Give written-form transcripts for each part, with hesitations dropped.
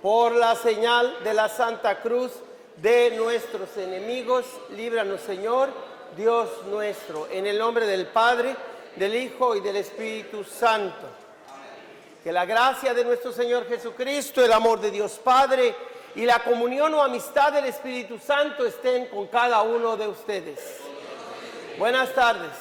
Por la señal de la Santa Cruz de nuestros enemigos, líbranos, Señor, Dios nuestro, en el nombre del Padre, del Hijo y del Espíritu Santo. Que la gracia de nuestro Señor Jesucristo, el amor de Dios Padre y la comunión o amistad del Espíritu Santo estén con cada uno de ustedes. Buenas tardes.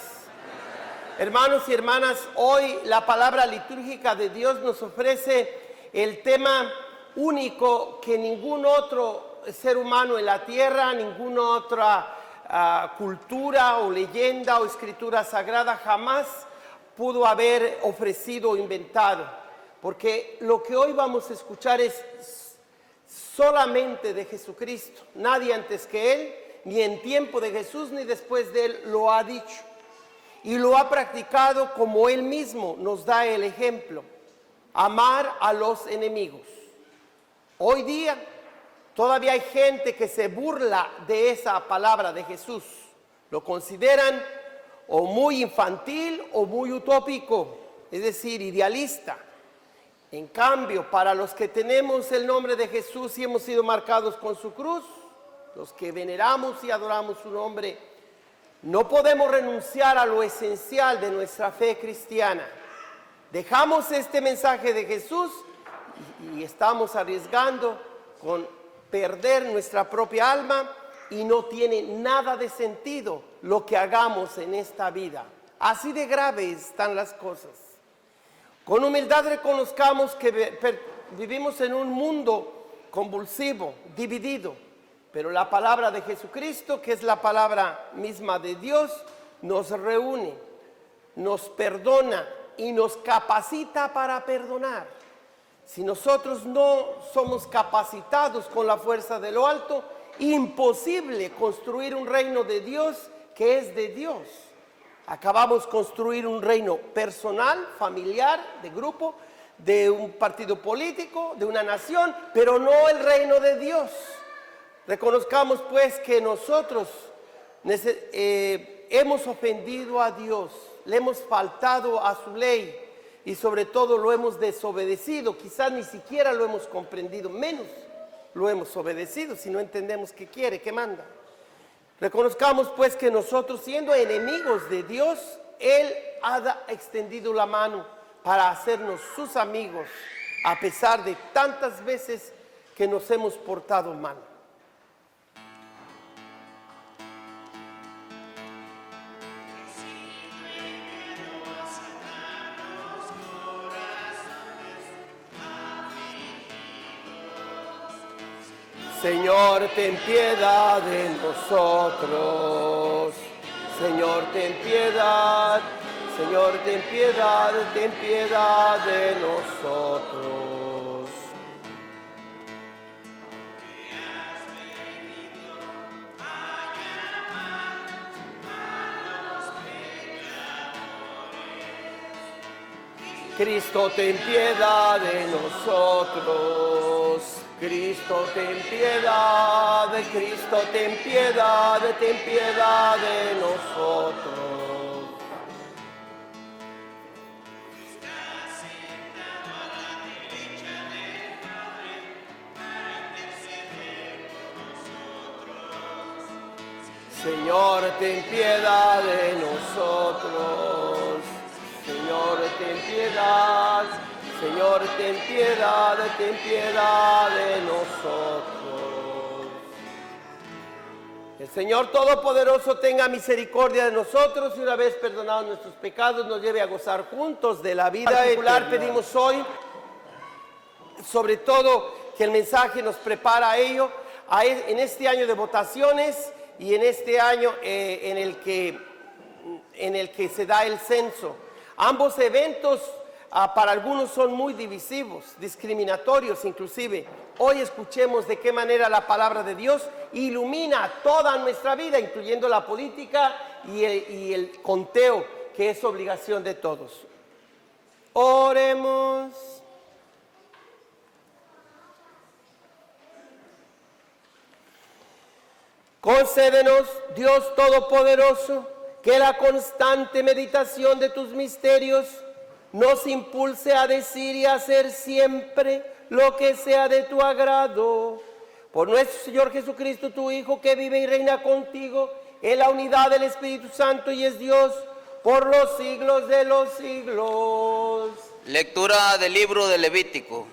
Hermanos y hermanas, hoy la palabra litúrgica de Dios nos ofrece el tema único que ningún otro ser humano en la tierra, ninguna otra cultura o leyenda o escritura sagrada jamás pudo haber ofrecido o inventado, porque lo que hoy vamos a escuchar es solamente de Jesucristo. Nadie antes que Él, ni en tiempo de Jesús ni después de Él, lo ha dicho y lo ha practicado como Él mismo nos da el ejemplo: amar a los enemigos. Hoy día todavía hay gente que se burla de esa palabra de Jesús. Lo consideran o muy infantil o muy utópico, es decir, idealista. En cambio, para los que tenemos el nombre de Jesús y hemos sido marcados con su cruz, los que veneramos y adoramos su nombre, no podemos renunciar a lo esencial de nuestra fe cristiana. Dejamos este mensaje de Jesús y estamos arriesgando con perder nuestra propia alma, y no tiene nada de sentido lo que hagamos en esta vida. Así de graves están las cosas. Con humildad reconozcamos que vivimos en un mundo convulsivo, dividido, pero la palabra de Jesucristo, que es la palabra misma de Dios, nos reúne, nos perdona y nos capacita para perdonar. Si nosotros no somos capacitados con la fuerza de lo alto, imposible construir un reino de Dios que es de Dios. Acabamos de construir un reino personal, familiar, de grupo, de un partido político, de una nación, pero no el reino de Dios. Reconozcamos pues que nosotros hemos ofendido a Dios, le hemos faltado a su ley y sobre todo lo hemos desobedecido. Quizás ni siquiera lo hemos comprendido, menos lo hemos obedecido si no entendemos qué quiere, qué manda. Reconozcamos pues que nosotros, siendo enemigos de Dios, Él ha extendido la mano para hacernos sus amigos, a pesar de tantas veces que nos hemos portado mal. Señor, ten piedad de nosotros. Señor, ten piedad. Señor, ten piedad de nosotros. Cristo, ten piedad de nosotros. Cristo, ten piedad, Cristo, ten piedad de nosotros. Señor, ten piedad de nosotros. Señor, ten piedad. Señor, ten piedad de nosotros. El Señor Todopoderoso tenga misericordia de nosotros y, una vez perdonados nuestros pecados, nos lleve a gozar juntos de la vida particular eterna. Pedimos hoy, sobre todo, que el mensaje nos prepara a ello, en este año de votaciones y en este año en el que se da el censo. Ambos eventos para algunos son muy divisivos, discriminatorios inclusive. Hoy escuchemos de qué manera la palabra de Dios ilumina toda nuestra vida, incluyendo la política y el conteo, que es obligación de todos. Oremos. Concédenos, Dios Todopoderoso, que la constante meditación de tus misterios nos impulse a decir y a hacer siempre lo que sea de tu agrado. Por nuestro Señor Jesucristo, tu Hijo, que vive y reina contigo en la unidad del Espíritu Santo y es Dios por los siglos de los siglos. Lectura del libro de Levítico.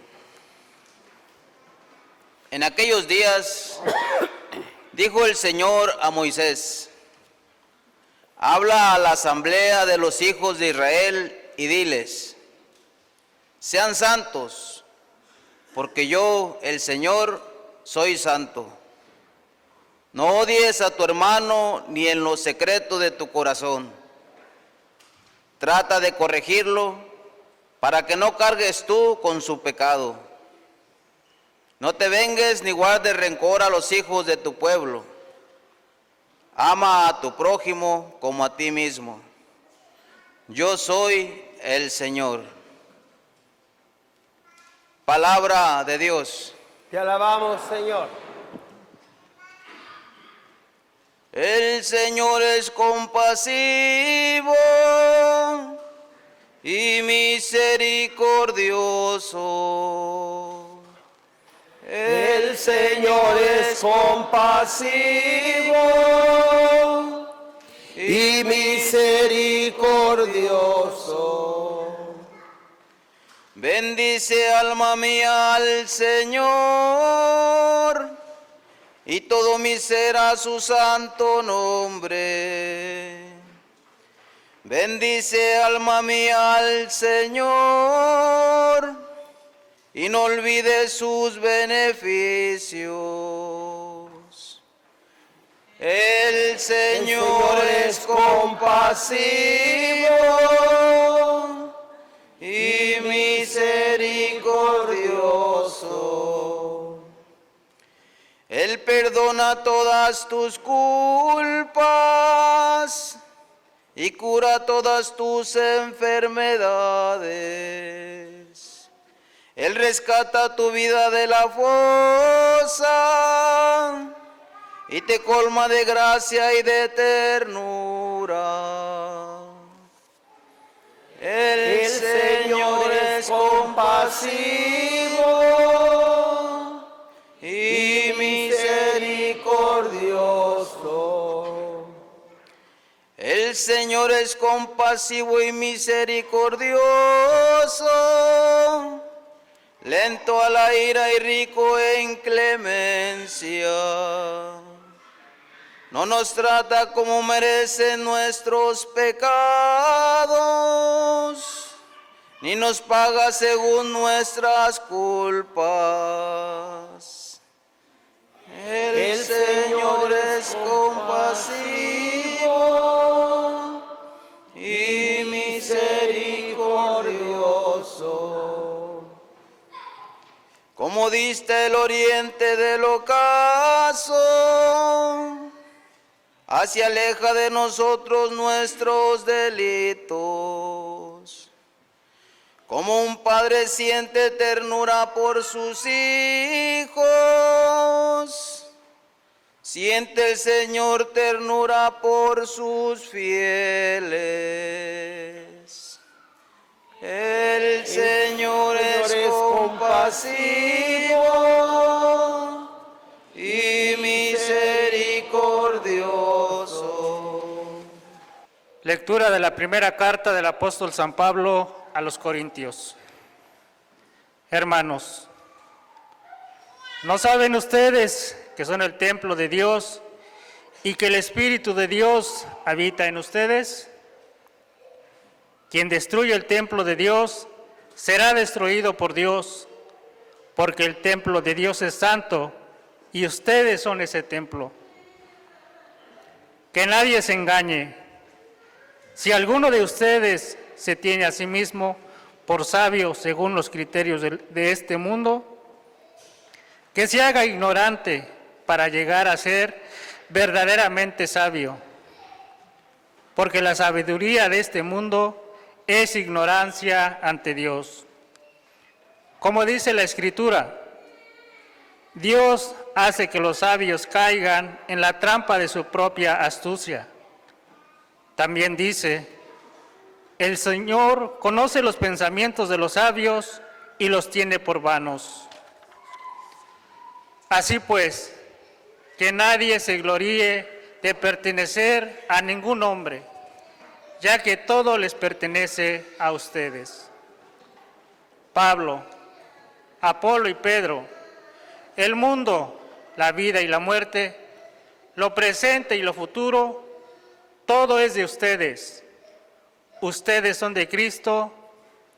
En aquellos días dijo el Señor a Moisés: habla a la asamblea de los hijos de Israel y diles: sean santos, porque yo, el Señor, soy santo. No odies a tu hermano ni en lo secreto de tu corazón. Trata de corregirlo para que no cargues tú con su pecado. No te vengues ni guardes rencor a los hijos de tu pueblo. Ama a tu prójimo como a ti mismo. Yo soy el Señor. Palabra de Dios. Te alabamos, Señor. El Señor es compasivo y misericordioso. El Señor es compasivo y misericordioso. Bendice, alma mía, al Señor, y todo mi ser a su santo nombre. Bendice, alma mía, al Señor, y no olvides sus beneficios. El Señor es compasivo y misericordioso. Él perdona todas tus culpas y cura todas tus enfermedades. Él rescata tu vida de la fosa y te colma de gracia y de ternura. El Señor es compasivo y misericordioso. El Señor es compasivo y misericordioso, lento a la ira y rico en clemencia. No nos trata como merecen nuestros pecados, ni nos paga según nuestras culpas. El Señor es compasivo y misericordioso. Como diste el oriente del ocaso, así aleja de nosotros nuestros delitos. Como un padre siente ternura por sus hijos, siente el Señor ternura por sus fieles. El Señor es compasivo y misericordioso. Lectura de la primera carta del apóstol San Pablo a los Corintios. Hermanos, ¿no saben ustedes que son el templo de Dios y que el Espíritu de Dios habita en ustedes? Quien destruye el templo de Dios será destruido por Dios, porque el templo de Dios es santo y ustedes son ese templo. Que nadie se engañe. Si alguno de ustedes se tiene a sí mismo por sabio según los criterios de este mundo, que se haga ignorante para llegar a ser verdaderamente sabio, porque la sabiduría de este mundo es ignorancia ante Dios. Como dice la Escritura, Dios hace que los sabios caigan en la trampa de su propia astucia. También dice, el Señor conoce los pensamientos de los sabios y los tiene por vanos. Así pues, que nadie se gloríe de pertenecer a ningún hombre, ya que todo les pertenece a ustedes. Pablo, Apolo y Pedro, el mundo, la vida y la muerte, lo presente y lo futuro, todo es de ustedes. Ustedes son de Cristo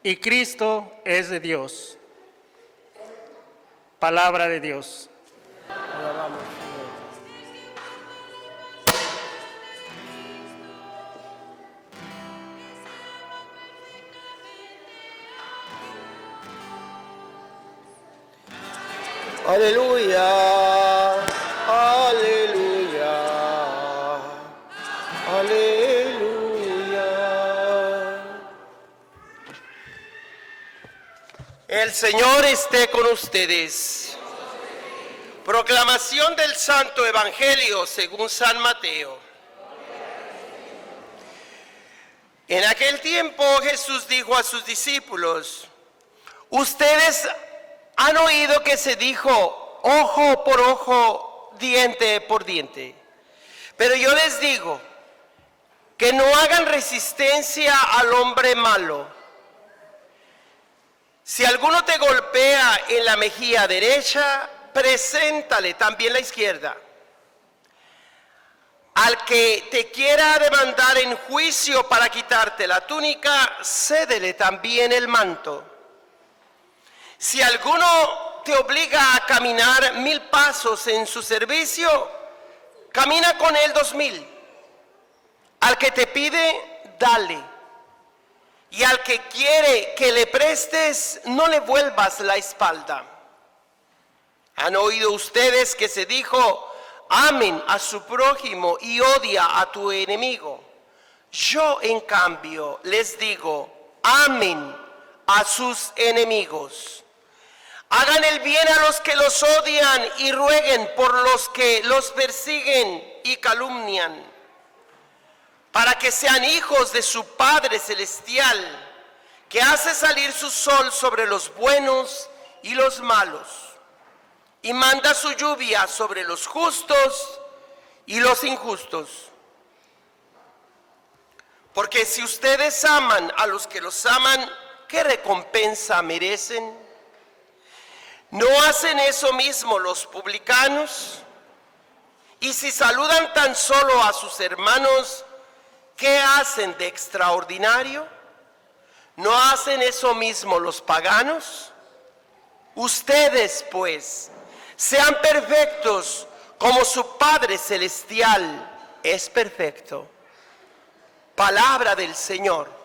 y Cristo es de Dios. Palabra de Dios. Alabamos, Señor. Aleluya, aleluya, aleluya. El Señor esté con ustedes. Proclamación del Santo Evangelio según San Mateo. En aquel tiempo Jesús dijo a sus discípulos: ustedes han oído que se dijo ojo por ojo, diente por diente. Pero yo les digo que no hagan resistencia al hombre malo. Si alguno te golpea en la mejilla derecha, preséntale también la izquierda. Al que te quiera demandar en juicio para quitarte la túnica, cédele también el manto. Si alguno te obliga a caminar 1000 pasos en su servicio, camina con él 2000. Al que te pide, dale. Y al que quiere que le prestes, no le vuelvas la espalda. ¿Han oído ustedes que se dijo: amen a su prójimo y odia a tu enemigo? Yo, en cambio, les digo: amen a sus enemigos. Hagan el bien a los que los odian y rueguen por los que los persiguen y calumnian, para que sean hijos de su Padre Celestial, que hace salir su sol sobre los buenos y los malos, y manda su lluvia sobre los justos y los injustos. Porque si ustedes aman a los que los aman, ¿qué recompensa merecen? ¿No hacen eso mismo los publicanos? Y si saludan tan solo a sus hermanos, ¿qué hacen de extraordinario? ¿No hacen eso mismo los paganos? Ustedes, pues, sean perfectos como su Padre Celestial es perfecto. Palabra del Señor.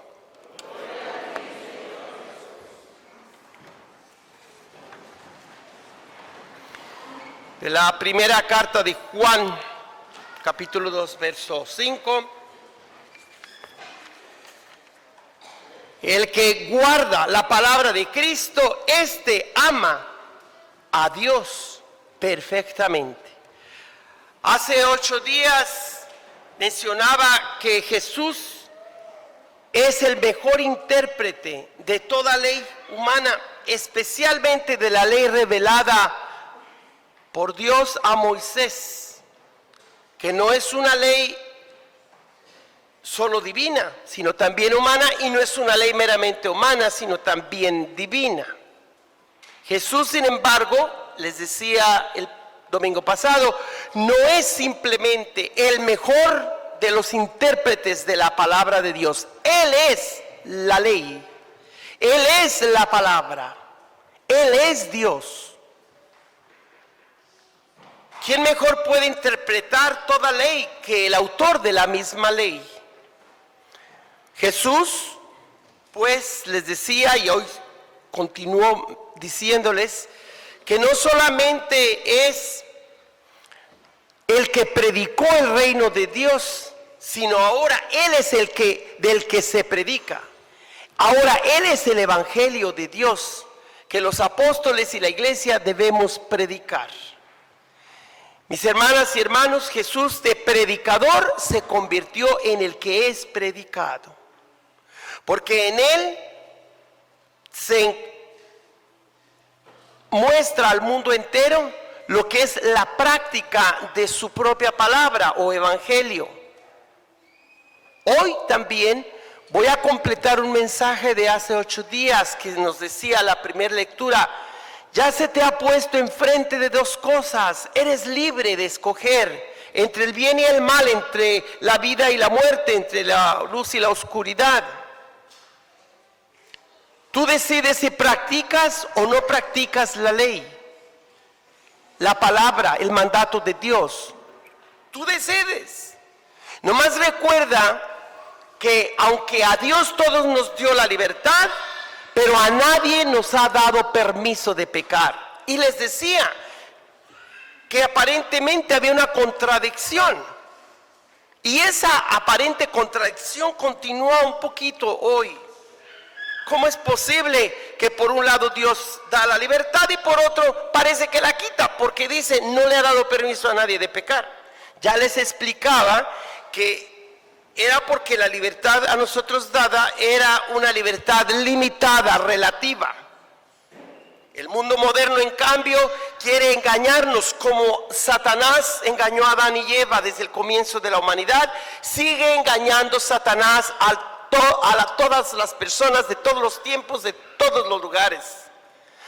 De la primera carta de Juan, capítulo 2, verso 5. El que guarda la palabra de Cristo, éste ama a Dios perfectamente. Hace 8 días mencionaba que Jesús es el mejor intérprete de toda ley humana, especialmente de la ley revelada por Dios a Moisés, que no es una ley solo divina, sino también humana, y no es una ley meramente humana, sino también divina. Jesús, sin embargo, les decía el domingo pasado, no es simplemente el mejor de los intérpretes de la palabra de Dios. Él es la ley, Él es la palabra, Él es Dios. ¿Quién mejor puede interpretar toda ley que el autor de la misma ley? Jesús, pues, les decía, y hoy continúo diciéndoles, que no solamente es el que predicó el reino de Dios, sino ahora Él es el que del que se predica. Ahora Él es el evangelio de Dios que los apóstoles y la iglesia debemos predicar. Mis hermanas y hermanos, Jesús de predicador se convirtió en el que es predicado, porque en Él se muestra al mundo entero lo que es la práctica de su propia palabra o evangelio. Hoy también voy a completar un mensaje de hace 8 días que nos decía la primera lectura: ya se te ha puesto enfrente de 2 cosas, eres libre de escoger entre el bien y el mal, entre la vida y la muerte, entre la luz y la oscuridad. Tú decides si practicas o no practicas la ley, la palabra, el mandato de Dios. Tú decides. Nomás recuerda que aunque a Dios todos nos dio la libertad, pero a nadie nos ha dado permiso de pecar. Y les decía que aparentemente había una contradicción. Y esa aparente contradicción continúa un poquito hoy. ¿Cómo es posible que por un lado Dios da la libertad y por otro parece que la quita? Porque dice, no le ha dado permiso a nadie de pecar. Ya les explicaba que era porque la libertad a nosotros dada era una libertad limitada, relativa. El mundo moderno, en cambio, quiere engañarnos como Satanás engañó a Adán y Eva desde el comienzo de la humanidad. Sigue engañando Satanás a todas las personas de todos los tiempos, de todos los lugares.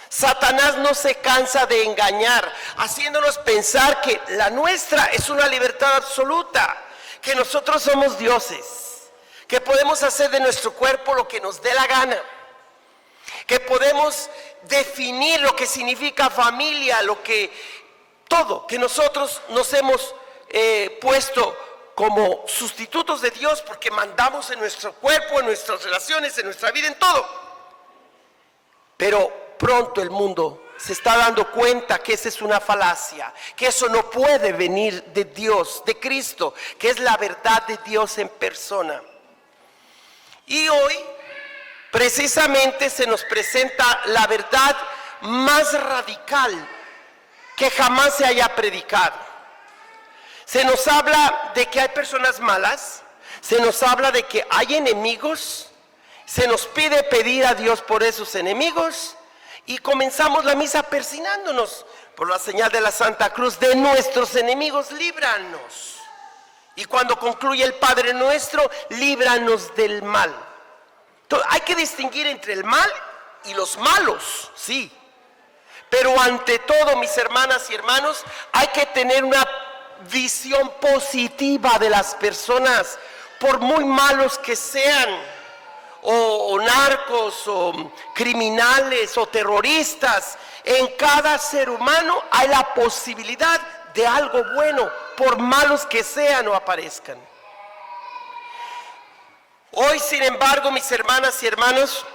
Satanás no se cansa de engañar, haciéndonos pensar que la nuestra es una libertad absoluta, que nosotros somos dioses, que podemos hacer de nuestro cuerpo lo que nos dé la gana, que podemos definir lo que significa familia, todo, que nosotros nos hemos puesto como sustitutos de Dios porque mandamos en nuestro cuerpo, en nuestras relaciones, en nuestra vida, en todo. Pero pronto el mundo se está dando cuenta que esa es una falacia, que eso no puede venir de Dios, de Cristo, que es la verdad de Dios en persona. Y hoy precisamente se nos presenta la verdad más radical que jamás se haya predicado. Se nos habla de que hay personas malas, se nos habla de que hay enemigos, se nos pide pedir a Dios por esos enemigos y comenzamos la misa persignándonos por la señal de la Santa Cruz: de nuestros enemigos, líbranos. Y cuando concluye el Padre Nuestro, líbranos del mal. Entonces, hay que distinguir entre el mal y los malos, sí. Pero ante todo, mis hermanas y hermanos, hay que tener una visión positiva de las personas, por muy malos que sean, o narcos, o criminales, o terroristas. En cada ser humano hay la posibilidad de algo bueno, por malos que sean o aparezcan. Hoy, sin embargo, mis hermanas y hermanos,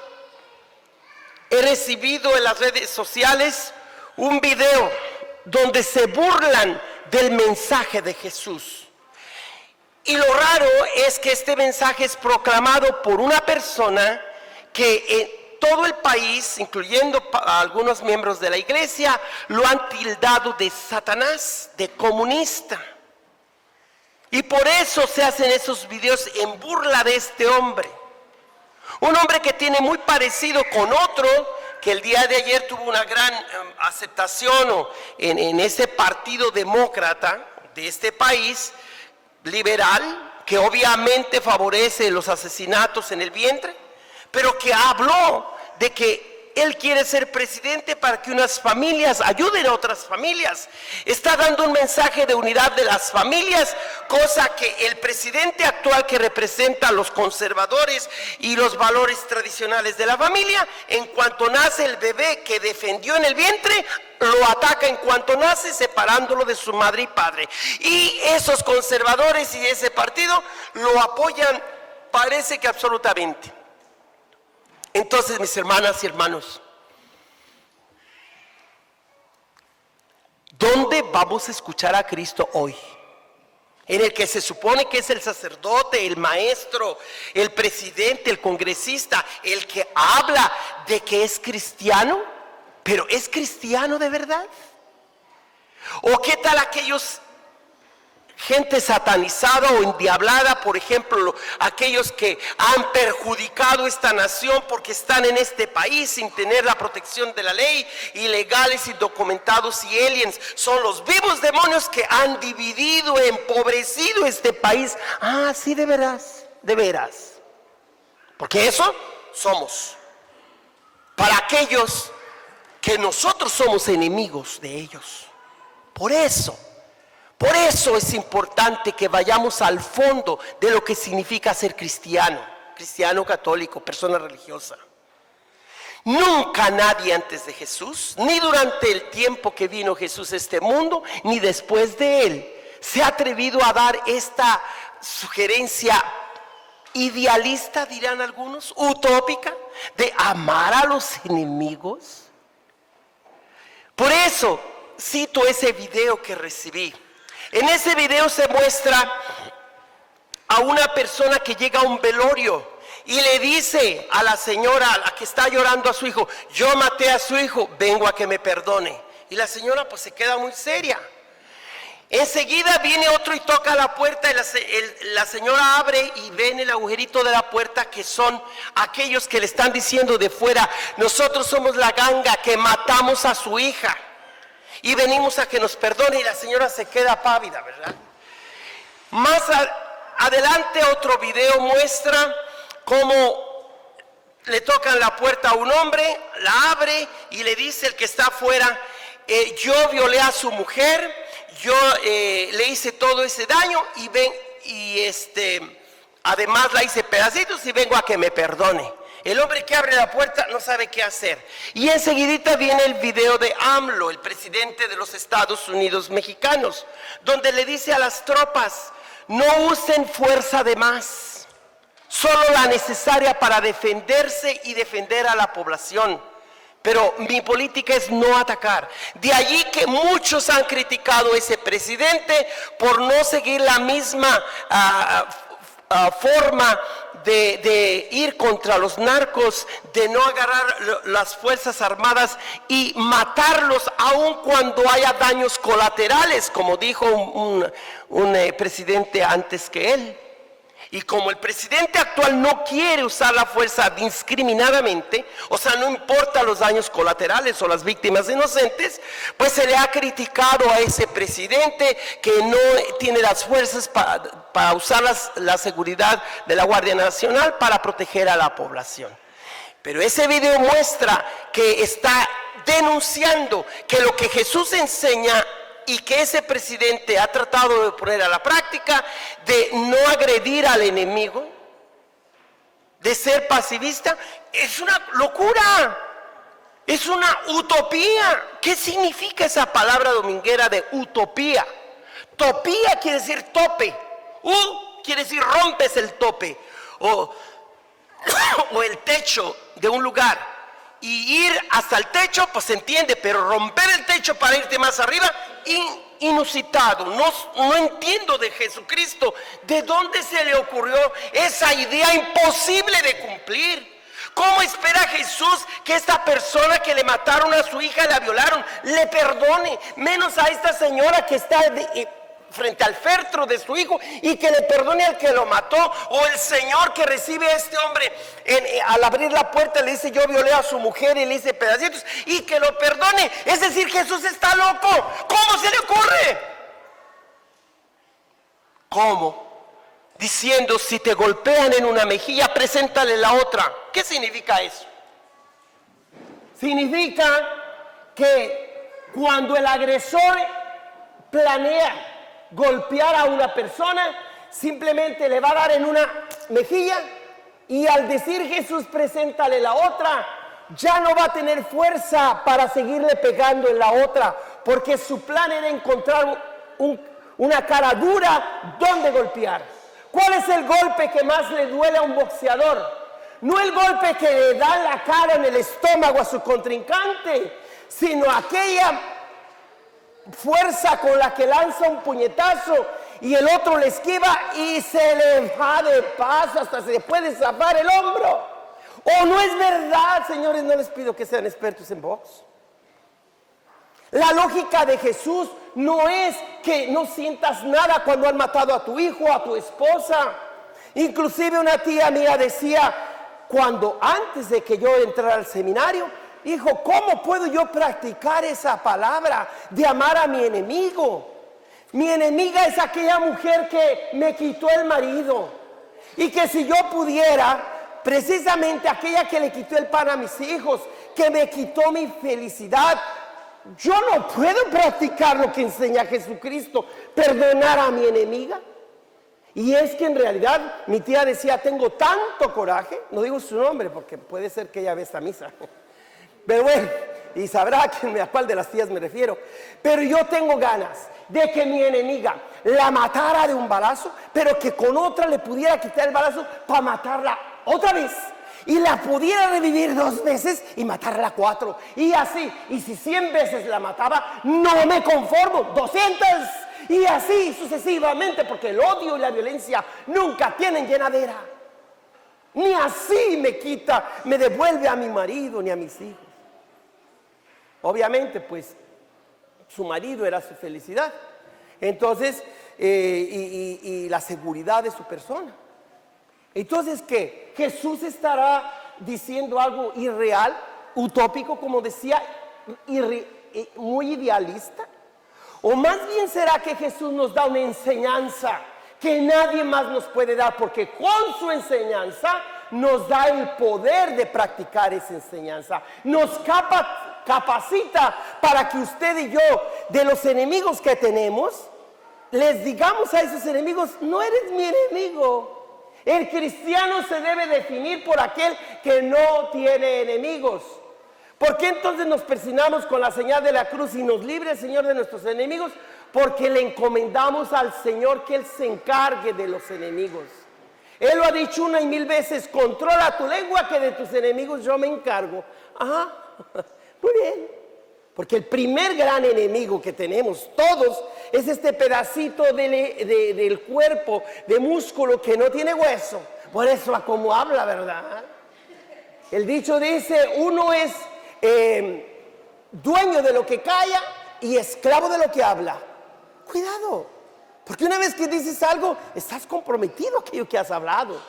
he recibido en las redes sociales un video donde se burlan del mensaje de Jesús. Y lo raro es que este mensaje es proclamado por una persona que en todo el país, incluyendo a algunos miembros de la iglesia, lo han tildado de Satanás, de comunista. Y por eso se hacen esos videos en burla de este hombre. Un hombre que tiene muy parecido con otro que el día de ayer tuvo una gran aceptación en ese partido demócrata de este país, liberal, que obviamente favorece los asesinatos en el vientre, pero que habló de que él quiere ser presidente para que unas familias ayuden a otras familias. Está dando un mensaje de unidad de las familias, cosa que el presidente actual, que representa a los conservadores y los valores tradicionales de la familia, en cuanto nace el bebé que defendió en el vientre, lo ataca en cuanto nace, separándolo de su madre y padre. Y esos conservadores y ese partido lo apoyan, parece que absolutamente. Entonces, mis hermanas y hermanos, ¿dónde vamos a escuchar a Cristo hoy? En el que se supone que es el sacerdote, el maestro, el presidente, el congresista, el que habla de que es cristiano, pero ¿es cristiano de verdad? ¿O qué tal aquellos gente satanizada o endiablada, por ejemplo, aquellos que han perjudicado esta nación porque están en este país sin tener la protección de la ley, ilegales, indocumentados y aliens, son los vivos demonios que han dividido, empobrecido este país. Ah, sí, de veras, porque eso somos, para aquellos que nosotros somos enemigos de ellos. Por eso es importante que vayamos al fondo de lo que significa ser cristiano católico, persona religiosa. Nunca nadie antes de Jesús, ni durante el tiempo que vino Jesús a este mundo, ni después de él, se ha atrevido a dar esta sugerencia idealista, dirán algunos, utópica, de amar a los enemigos. Por eso cito ese video que recibí. En ese video se muestra a una persona que llega a un velorio y le dice a la señora, a la que está llorando a su hijo: yo maté a su hijo, vengo a que me perdone. Y la señora pues se queda muy seria. Enseguida viene otro y toca la puerta, y la señora abre y ve en el agujerito de la puerta que son aquellos que le están diciendo de fuera: nosotros somos la ganga que matamos a su hija y venimos a que nos perdone. Y la señora se queda pávida, ¿verdad? Más adelante otro video muestra cómo le tocan la puerta a un hombre, la abre y le dice el que está afuera: yo violé a su mujer, yo le hice todo ese daño y además la hice pedacitos y vengo a que me perdone. El hombre que abre la puerta no sabe qué hacer. Y enseguidita viene el video de AMLO, el presidente de los Estados Unidos mexicanos, donde le dice a las tropas: no usen fuerza de más, solo la necesaria para defenderse y defender a la población. Pero mi política es no atacar. De allí que muchos han criticado a ese presidente por no seguir la misma forma de ir contra los narcos, de no agarrar las fuerzas armadas y matarlos aun cuando haya daños colaterales, como dijo un presidente antes que él. Y como el presidente actual no quiere usar la fuerza indiscriminadamente, o sea, no importa los daños colaterales o las víctimas inocentes, pues se le ha criticado a ese presidente que no tiene las fuerzas para usar la seguridad de la Guardia Nacional para proteger a la población. Pero ese video muestra que está denunciando que lo que Jesús enseña y que ese presidente ha tratado de poner a la práctica, de no agredir al enemigo, de ser pacifista, es una locura, es una utopía. ¿Qué significa esa palabra dominguera de utopía? Topía quiere decir tope, quiere decir rompes el tope o el techo de un lugar. Y ir hasta el techo, pues se entiende, pero romper el techo para irte más arriba, inusitado. No entiendo de Jesucristo de dónde se le ocurrió esa idea imposible de cumplir. ¿Cómo espera Jesús que esta persona que le mataron a su hija, la violaron, le perdone? Menos a esta señora que está frente al féretro de su hijo y que le perdone al que lo mató, o el señor que recibe a este hombre al abrir la puerta le dice: yo violé a su mujer y le hice pedacitos, y que lo perdone. Es decir, Jesús está loco. ¿Cómo se le ocurre? ¿Cómo? Diciendo: si te golpean en una mejilla, preséntale la otra. ¿Qué significa eso? Significa que cuando el agresor planea golpear a una persona, simplemente le va a dar en una mejilla, y al decir Jesús preséntale la otra, ya no va a tener fuerza para seguirle pegando en la otra, porque su plan era encontrar una cara dura donde golpear. ¿Cuál es el golpe que más le duele a un boxeador? No el golpe que le da en la cara, en el estómago a su contrincante, sino aquella fuerza con la que lanza un puñetazo y el otro le esquiva y se le va de paso, hasta se le puede zafar el hombro. ¿O no es verdad, señores? No les pido que sean expertos en box. La lógica de Jesús no es que no sientas nada cuando han matado a tu hijo, a tu esposa. Inclusive una tía mía decía, antes de que yo entrara al seminario, hijo, ¿cómo puedo yo practicar esa palabra de amar a mi enemigo? Mi enemiga es aquella mujer que me quitó el marido. Y que si yo pudiera, precisamente aquella que le quitó el pan a mis hijos, que me quitó mi felicidad, yo no puedo practicar lo que enseña Jesucristo, perdonar a mi enemiga. Y es que en realidad mi tía decía, tengo tanto coraje, no digo su nombre porque puede ser que ella ve esta misa, pero bueno, y sabrá a cuál de las tías me refiero. Pero yo tengo ganas de que mi enemiga la matara de un balazo, pero que con otra le pudiera quitar el balazo para matarla otra vez. Y la pudiera revivir 2 veces y matarla 4. Y así, y si 100 veces la mataba, no me conformo, 200. Y así sucesivamente, porque el odio y la violencia nunca tienen llenadera. Ni así me devuelve a mi marido ni a mis hijos. Obviamente, pues, su marido era su felicidad. Entonces, y la seguridad de su persona. Entonces, ¿qué? Jesús estará diciendo algo irreal, utópico, como decía, muy idealista. O más bien será que Jesús nos da una enseñanza que nadie más nos puede dar, porque con su enseñanza nos da el poder de practicar esa enseñanza. Nos capacita para que usted y yo, de los enemigos que tenemos, les digamos a esos enemigos, no eres mi enemigo. El cristiano se debe definir por aquel que no tiene enemigos. ¿Por qué entonces nos persignamos con la señal de la cruz y nos libre el Señor de nuestros enemigos? Porque le encomendamos al Señor que Él se encargue de los enemigos. Él lo ha dicho 1 y 1000 veces, controla tu lengua que de tus enemigos yo me encargo. Ajá, muy bien. Porque el primer gran enemigo que tenemos todos es este pedacito del cuerpo, de músculo que no tiene hueso. Por eso como habla, ¿verdad? El dicho dice, uno es dueño de lo que calla y esclavo de lo que habla. Cuidado, porque una vez que dices algo, estás comprometido a aquello que has hablado.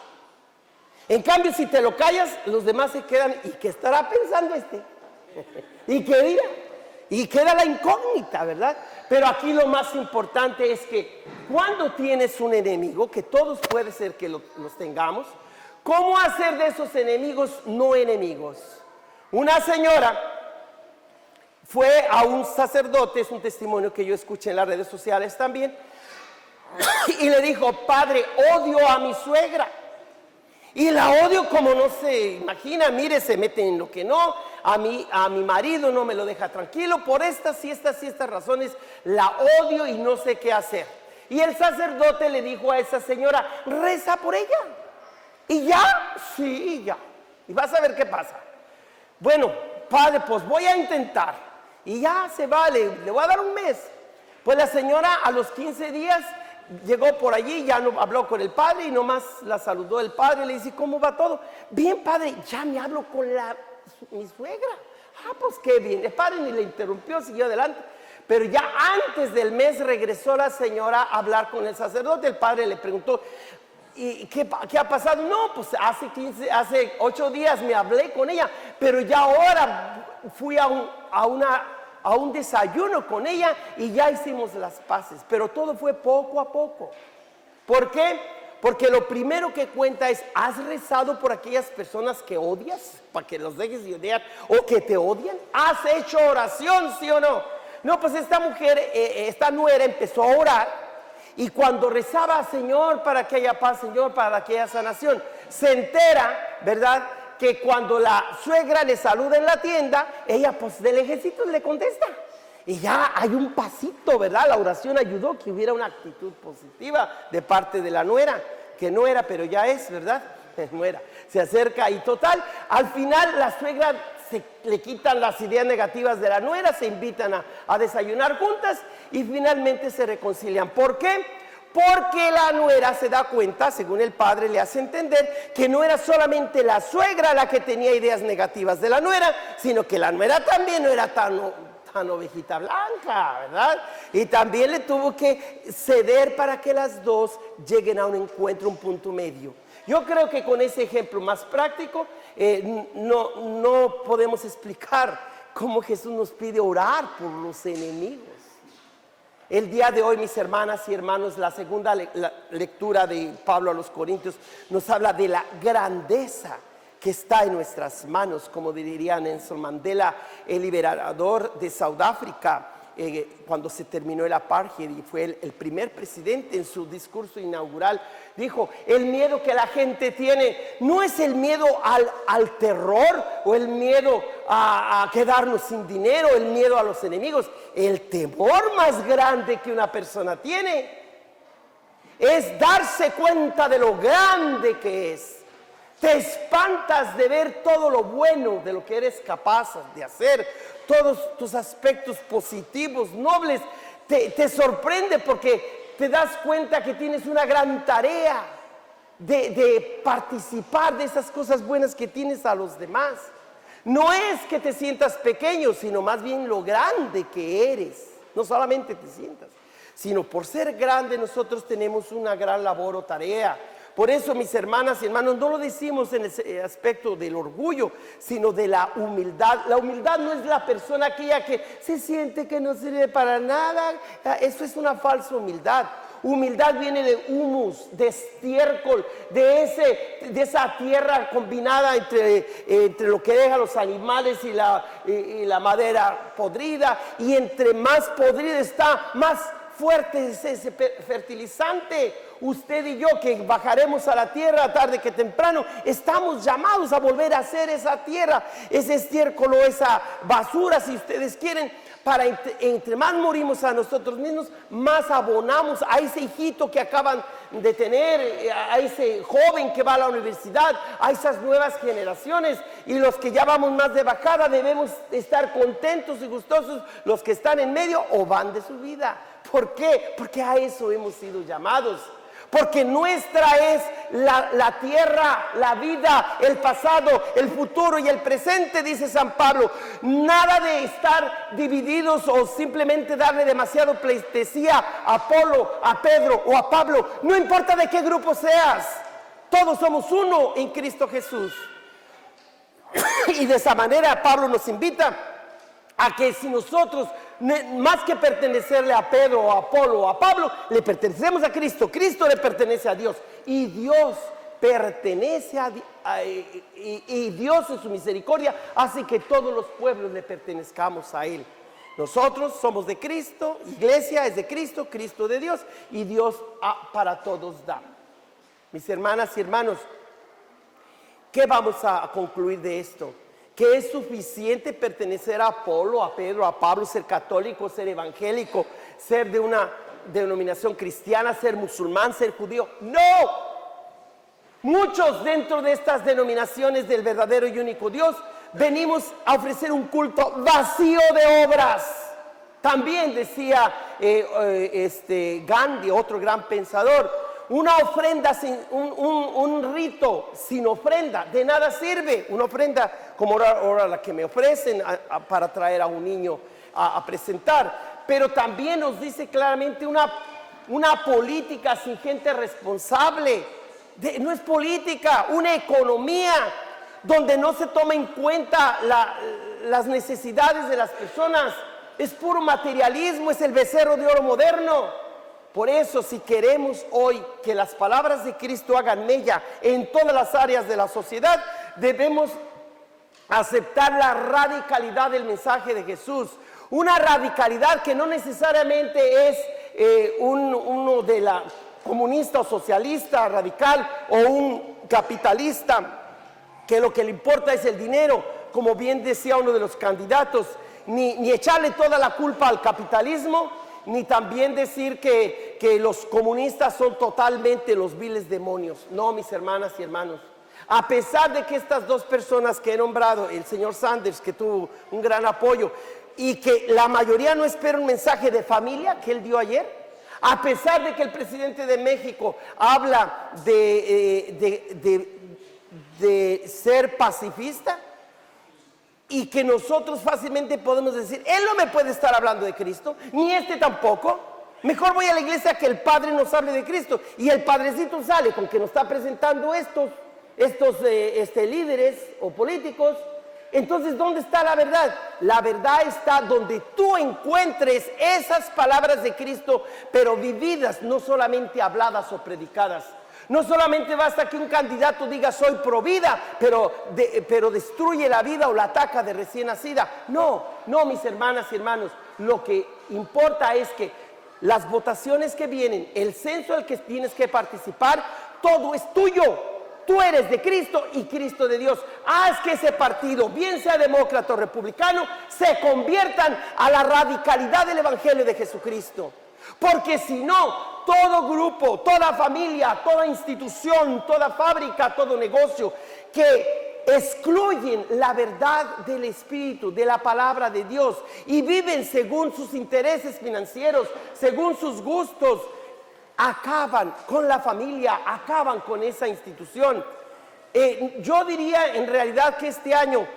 En cambio, si te lo callas, los demás se quedan, ¿y qué estará pensando este? ¿Y qué dirá? Y queda la incógnita, ¿verdad? Pero aquí lo más importante es que cuando tienes un enemigo, que todos puede ser que los tengamos, ¿cómo hacer de esos enemigos no enemigos? Una señora fue a un sacerdote, es un testimonio que yo escuché en las redes sociales también, y le dijo, padre, odio a mi suegra. Y la odio como no se imagina, mire, se mete en lo que no, a mi marido no me lo deja tranquilo, por estas y estas razones la odio y no sé qué hacer. Y el sacerdote le dijo a esa señora, reza por ella. ¿Y ya? Sí, ya. Y vas a ver qué pasa. Bueno, padre, pues voy a intentar. Y ya se va, le voy a dar un mes. Pues la señora a los 15 días llegó por allí, ya no habló con el padre y nomás la saludó el padre y le dice, ¿cómo va todo? Bien, padre, ya me hablo con mi suegra. Ah, pues qué bien. El padre ni le interrumpió, siguió adelante. Pero ya antes del mes regresó la señora a hablar con el sacerdote. El padre le preguntó, ¿y qué ha pasado? No, pues hace 8 días me hablé con ella, pero ya ahora fui a un desayuno con ella y ya hicimos las paces, pero todo fue poco a poco. ¿Por qué? Porque lo primero que cuenta es, ¿has rezado por aquellas personas que odias? Para que los dejes de odiar o que te odian. ¿Has hecho oración, sí o no? No, pues esta mujer, esta nuera empezó a orar y cuando rezaba, Señor, para que haya paz, Señor, para que haya sanación, se entera, ¿verdad?, que cuando la suegra le saluda en la tienda, ella pues de lejecitos le contesta. Y ya hay un pasito, ¿verdad? La oración ayudó que hubiera una actitud positiva de parte de la nuera, que no era, pero ya es, ¿verdad? Nuera. Se acerca y total, al final la suegra le quitan las ideas negativas de la nuera, se invitan a desayunar juntas y finalmente se reconcilian. ¿Por qué? Porque la nuera se da cuenta, según el padre le hace entender, que no era solamente la suegra la que tenía ideas negativas de la nuera, sino que la nuera también no era tan tan ovejita blanca, ¿verdad? Y también le tuvo que ceder para que las dos lleguen a un encuentro, un punto medio. Yo creo que con ese ejemplo más práctico no podemos explicar cómo Jesús nos pide orar por los enemigos. El día de hoy, mis hermanas y hermanos, la segunda lectura de Pablo a los Corintios nos habla de la grandeza que está en nuestras manos, como diría Nelson Mandela, el liberador de Sudáfrica, cuando se terminó el apartheid y fue el primer presidente. En su discurso inaugural dijo: el miedo que la gente tiene no es el miedo al terror o el miedo a quedarnos sin dinero, el miedo a los enemigos. El temor más grande que una persona tiene es darse cuenta de lo grande que es. Te espantas de ver todo lo bueno de lo que eres capaz de hacer, todos tus aspectos positivos, nobles. Te sorprende porque te das cuenta que tienes una gran tarea de participar de esas cosas buenas que tienes a los demás. No es que te sientas pequeño, sino más bien lo grande que eres. No solamente te sientas, sino por ser grande nosotros tenemos una gran labor o tarea. Por eso, mis hermanas y hermanos, no lo decimos en el aspecto del orgullo, sino de la humildad. La humildad no es la persona aquella que se siente que no sirve para nada. Eso es una falsa humildad. Humildad viene de humus, de estiércol, de esa tierra combinada entre lo que dejan los animales y la madera podrida. Y entre más podrida está, más fuerte es ese fertilizante. Usted y yo, que bajaremos a la tierra tarde que temprano, estamos llamados a volver a hacer esa tierra, ese estiércol o esa basura, si ustedes quieren, para entre más morimos a nosotros mismos, más abonamos a ese hijito que acaban de tener, a ese joven que va a la universidad, a esas nuevas generaciones. Y los que ya vamos más de bajada debemos estar contentos y gustosos. Los que están en medio o van de su vida. ¿Por qué? Porque a eso hemos sido llamados. Porque nuestra es la tierra, la vida, el pasado, el futuro y el presente, dice San Pablo. Nada de estar divididos o simplemente darle demasiado pleitesía a Apolo, a Pedro o a Pablo. No importa de qué grupo seas, todos somos uno en Cristo Jesús. Y de esa manera Pablo nos invita a que si nosotros, más que pertenecerle a Pedro o a Apolo o a Pablo, le pertenecemos a Cristo. Cristo le pertenece a Dios y Dios pertenece y Dios en su misericordia hace que todos los pueblos le pertenezcamos a Él. Nosotros somos de Cristo, iglesia es de Cristo, Cristo de Dios, y Dios para todos da. Mis hermanas y hermanos, ¿qué vamos a concluir de esto? Que es suficiente pertenecer a Apolo, a Pedro, a Pablo, ser católico, ser evangélico, ser de una denominación cristiana, ser musulmán, ser judío. ¡No! Muchos dentro de estas denominaciones del verdadero y único Dios venimos a ofrecer un culto vacío de obras. También decía Gandhi, otro gran pensador, una ofrenda sin un rito sin ofrenda de nada sirve. Una ofrenda como ahora la que me ofrecen para traer a un niño a presentar. Pero también nos dice claramente una política sin gente responsable. No es política, una economía donde no se toma en cuenta las necesidades de las personas. Es puro materialismo, es el becerro de oro moderno. Por eso, si queremos hoy que las palabras de Cristo hagan mella en todas las áreas de la sociedad, debemos aceptar la radicalidad del mensaje de Jesús. Una radicalidad que no necesariamente es uno de la comunista o socialista radical o un capitalista, que lo que le importa es el dinero, como bien decía uno de los candidatos, ni echarle toda la culpa al capitalismo, ni también decir que los comunistas son totalmente los viles demonios. No, mis hermanas y hermanos. A pesar de que estas dos personas que he nombrado, el señor Sanders, que tuvo un gran apoyo, y que la mayoría no espera un mensaje de familia que él dio ayer, a pesar de que el presidente de México habla de ser pacifista, y que nosotros fácilmente podemos decir, él no me puede estar hablando de Cristo, ni este tampoco. Mejor voy a la iglesia que el Padre nos hable de Cristo. Y el Padrecito sale con que nos está presentando estos líderes o políticos. Entonces, ¿dónde está la verdad? La verdad está donde tú encuentres esas palabras de Cristo, pero vividas, no solamente habladas o predicadas. No solamente basta que un candidato diga soy pro vida, pero destruye la vida o la ataca de recién nacida. No, mis hermanas y hermanos, lo que importa es que las votaciones que vienen, el censo al que tienes que participar, todo es tuyo. Tú eres de Cristo y Cristo de Dios. Haz que ese partido, bien sea demócrata o republicano, se conviertan a la radicalidad del Evangelio de Jesucristo. Porque si no, todo grupo, toda familia, toda institución, toda fábrica, todo negocio que excluyen la verdad del Espíritu, de la palabra de Dios y viven según sus intereses financieros, según sus gustos, acaban con la familia, acaban con esa institución. Yo diría en realidad que este año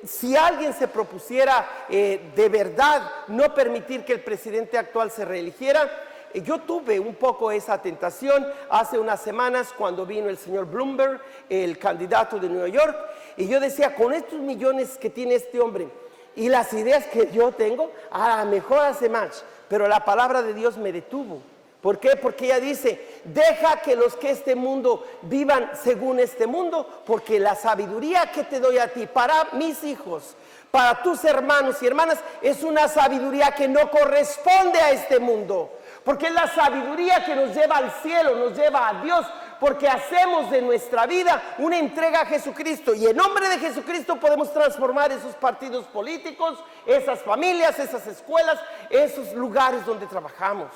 si alguien se propusiera de verdad no permitir que el presidente actual se reeligiera, yo tuve un poco esa tentación hace unas semanas cuando vino el señor Bloomberg, el candidato de Nueva York, y yo decía, con estos millones que tiene este hombre y las ideas que yo tengo, a lo mejor hace más, pero la palabra de Dios me detuvo. ¿Por qué? Porque ella dice, deja que los que este mundo vivan según este mundo, porque la sabiduría que te doy a ti, para mis hijos, para tus hermanos y hermanas, es una sabiduría que no corresponde a este mundo, porque es la sabiduría que nos lleva al cielo, nos lleva a Dios, porque hacemos de nuestra vida una entrega a Jesucristo, y en nombre de Jesucristo podemos transformar esos partidos políticos, esas familias, esas escuelas, esos lugares donde trabajamos.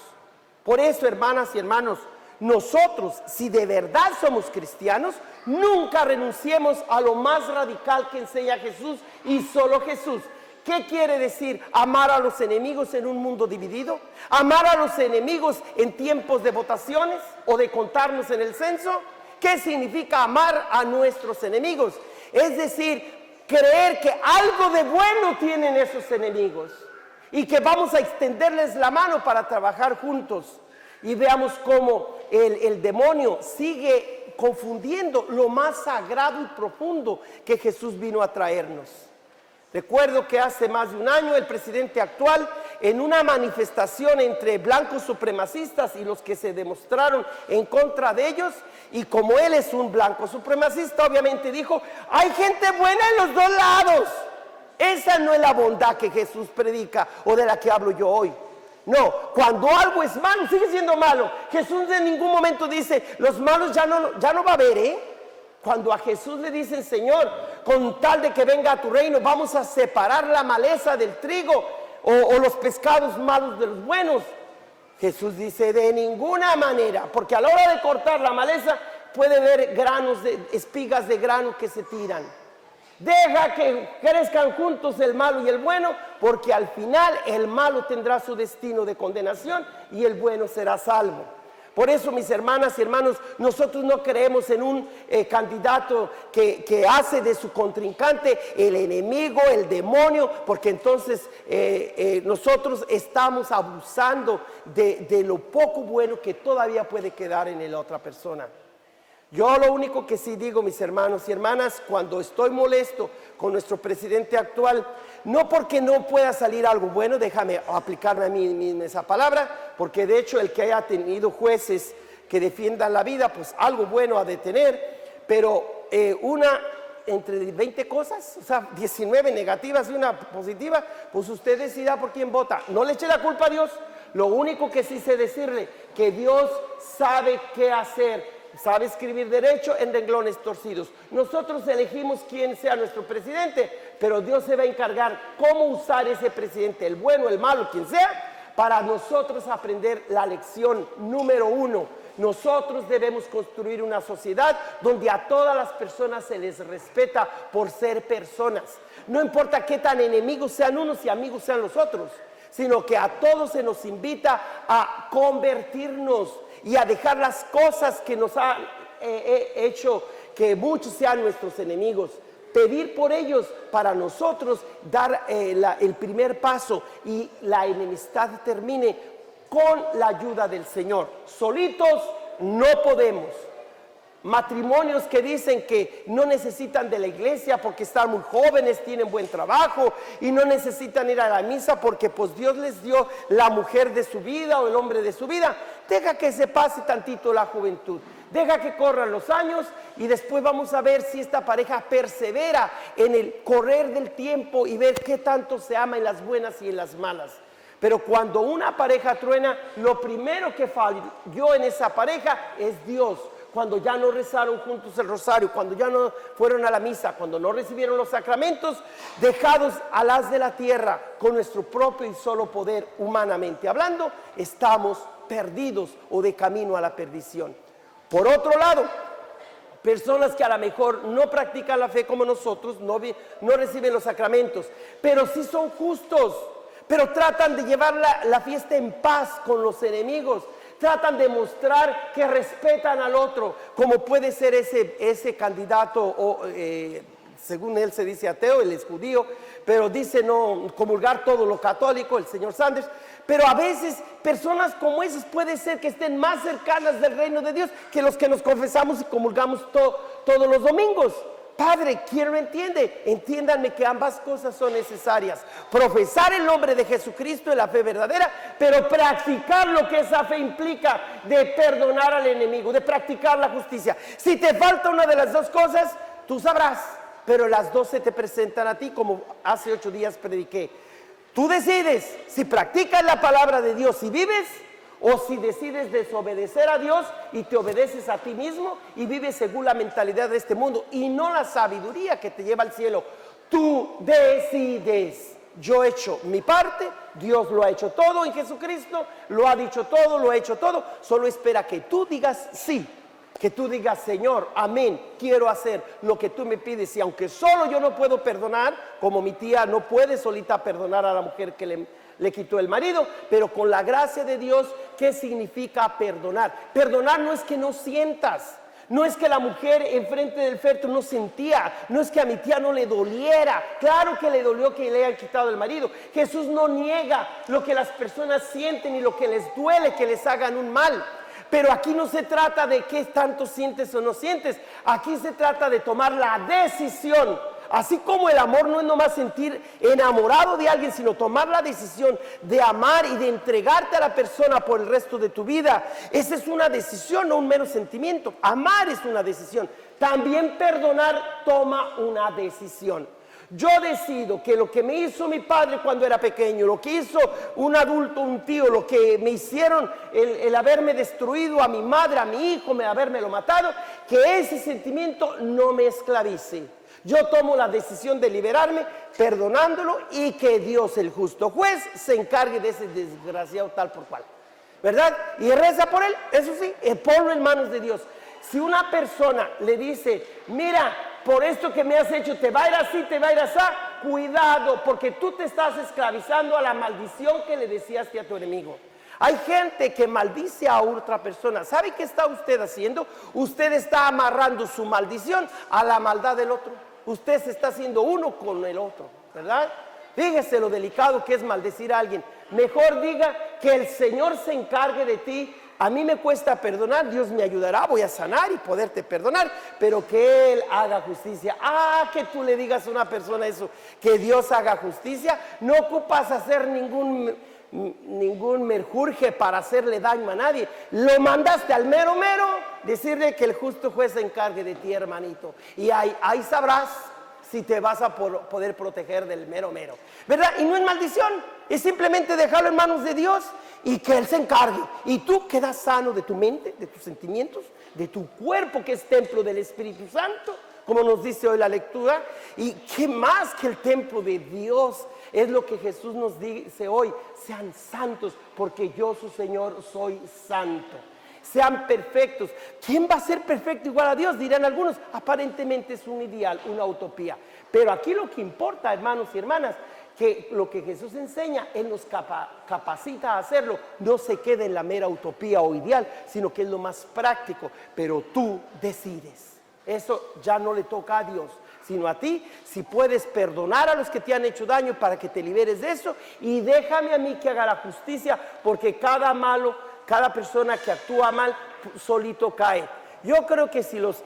Por eso, hermanas y hermanos, nosotros, si de verdad somos cristianos, nunca renunciemos a lo más radical que enseña Jesús y solo Jesús. ¿Qué quiere decir amar a los enemigos en un mundo dividido? ¿Amar a los enemigos en tiempos de votaciones o de contarnos en el censo? ¿Qué significa amar a nuestros enemigos? Es decir, creer que algo de bueno tienen esos enemigos y que vamos a extenderles la mano para trabajar juntos. Y veamos cómo el demonio sigue confundiendo lo más sagrado y profundo que Jesús vino a traernos. Recuerdo que hace más de un año el presidente actual, en una manifestación entre blancos supremacistas y los que se demostraron en contra de ellos, y como él es un blanco supremacista, obviamente dijo, hay gente buena en los dos lados. Esa no es la bondad que Jesús predica o de la que hablo yo hoy. No, cuando algo es malo, sigue siendo malo. Jesús en ningún momento dice, los malos ya no va a haber, Cuando a Jesús le dicen, Señor, con tal de que venga a tu reino, vamos a separar la maleza del trigo o los pescados malos de los buenos. Jesús dice, de ninguna manera, porque a la hora de cortar la maleza puede haber espigas de grano que se tiran. Deja que crezcan juntos el malo y el bueno, porque al final el malo tendrá su destino de condenación y el bueno será salvo. Por eso, mis hermanas y hermanos, nosotros no creemos en un candidato que hace de su contrincante el enemigo, el demonio, porque entonces nosotros estamos abusando de lo poco bueno que todavía puede quedar en la otra persona. Yo lo único que sí digo, mis hermanos y hermanas, cuando estoy molesto con nuestro presidente actual, no porque no pueda salir algo bueno, déjame aplicarme a mí esa palabra, porque de hecho el que haya tenido jueces que defiendan la vida, pues algo bueno ha de tener, pero entre 20 cosas, o sea, 19 negativas y una positiva, pues usted decida por quién vota. No le eche la culpa a Dios, lo único que sí sé decirle, que Dios sabe qué hacer. Sabe escribir derecho en renglones torcidos. Nosotros elegimos quién sea nuestro presidente, pero Dios se va a encargar cómo usar ese presidente, el bueno, el malo, quien sea, para nosotros aprender la lección número 1. Nosotros debemos construir una sociedad donde a todas las personas se les respeta por ser personas. No importa qué tan enemigos sean unos y amigos sean los otros, sino que a todos se nos invita a convertirnos y a dejar las cosas que nos han hecho que muchos sean nuestros enemigos. pedir por ellos para nosotros dar el primer paso y la enemistad termine con la ayuda del Señor. Solitos no podemos. Matrimonios que dicen que no necesitan de la iglesia porque están muy jóvenes, tienen buen trabajo y no necesitan ir a la misa porque pues Dios les dio la mujer de su vida o el hombre de su vida. Deja que se pase tantito la juventud, deja que corran los años y después vamos a ver si esta pareja persevera en el correr del tiempo y ver qué tanto se ama en las buenas y en las malas. Pero cuando una pareja truena, lo primero que falló en esa pareja es Dios. Cuando ya no rezaron juntos el rosario, cuando ya no fueron a la misa, cuando no recibieron los sacramentos, dejados al haz de la tierra con nuestro propio y solo poder, humanamente hablando, estamos perdidos o de camino a la perdición. Por otro lado, personas que a lo mejor no practican la fe como nosotros, no reciben los sacramentos, pero sí son justos, pero tratan de llevar la fiesta en paz con los enemigos. Tratan de mostrar que respetan al otro, como puede ser ese candidato, según él se dice ateo, él es judío, pero dice no comulgar todo lo católico, el señor Sanders. Pero a veces personas como esas puede ser que estén más cercanas del reino de Dios que los que nos confesamos y comulgamos todos los domingos. Padre, ¿quién lo entiende? Entiéndanme que ambas cosas son necesarias. Profesar el nombre de Jesucristo en la fe verdadera, pero practicar lo que esa fe implica de perdonar al enemigo, de practicar la justicia. Si te falta una de las dos cosas, tú sabrás, pero las dos se te presentan a ti, como hace 8 días prediqué. Tú decides si practicas la palabra de Dios y vives, o si decides desobedecer a Dios y te obedeces a ti mismo y vives según la mentalidad de este mundo y no la sabiduría que te lleva al cielo. Tú decides. Yo he hecho mi parte, Dios lo ha hecho todo en Jesucristo, lo ha dicho todo, lo ha hecho todo. Solo espera que tú digas sí, que tú digas Señor, amén, quiero hacer lo que tú me pides. Y aunque solo yo no puedo perdonar, como mi tía no puede solita perdonar a la mujer que le quitó el marido, pero con la gracia de Dios, ¿qué significa perdonar? Perdonar no es que no sientas, no es que la mujer enfrente del féretro no sentía, no es que a mi tía no le doliera, claro que le dolió que le hayan quitado el marido. Jesús no niega lo que las personas sienten y lo que les duele que les hagan un mal. Pero aquí no se trata de qué tanto sientes o no sientes, aquí se trata de tomar la decisión. Así como el amor no es nomás sentir enamorado de alguien, sino tomar la decisión de amar y de entregarte a la persona por el resto de tu vida. Esa es una decisión, no un mero sentimiento. Amar es una decisión. También perdonar toma una decisión. Yo decido que lo que me hizo mi padre cuando era pequeño, lo que hizo un adulto, un tío, lo que me hicieron, el haberme destruido a mi madre, a mi hijo, habérmelo matado, que ese sentimiento no me esclavice. Yo tomo la decisión de liberarme perdonándolo y que Dios, el justo juez, se encargue de ese desgraciado tal por cual, ¿verdad? Y reza por él, eso sí, ponlo en manos de Dios. Si una persona le dice, mira, por esto que me has hecho te va a ir así, te va a ir así, cuidado, porque tú te estás esclavizando a la maldición que le deseaste a tu enemigo. Hay gente que maldice a otra persona. ¿Sabe qué está usted haciendo? Usted está amarrando su maldición a la maldad del otro. Usted se está haciendo uno con el otro, ¿verdad? Fíjese lo delicado que es maldecir a alguien. Mejor diga que el Señor se encargue de ti. A mí me cuesta perdonar, Dios me ayudará, voy a sanar y poderte perdonar, pero que Él haga justicia. Que tú le digas a una persona eso, que Dios haga justicia, no ocupas hacer ningún merjurje para hacerle daño a nadie. Lo mandaste al mero, decirle que el justo juez se encargue de ti, hermanito. Y ahí sabrás si te vas a poder proteger del mero, ¿verdad? Y no es maldición, es simplemente dejarlo en manos de Dios y que Él se encargue. Y tú quedas sano de tu mente, de tus sentimientos, de tu cuerpo que es templo del Espíritu Santo, como nos dice hoy la lectura. Y qué más que el templo de Dios. Es lo que Jesús nos dice hoy, sean santos porque yo su Señor soy santo. Sean perfectos. ¿Quién va a ser perfecto igual a Dios? Dirán algunos. Aparentemente es un ideal, una utopía. Pero aquí lo que importa, hermanos y hermanas, que lo que Jesús enseña, Él nos capacita a hacerlo. No se quede en la mera utopía o ideal, sino que es lo más práctico. Pero tú decides. Eso ya no le toca a Dios, sino a ti, si puedes perdonar a los que te han hecho daño para que te liberes de eso, y déjame a mí que haga la justicia, porque cada malo, cada persona que actúa mal, solito cae. Yo creo que si los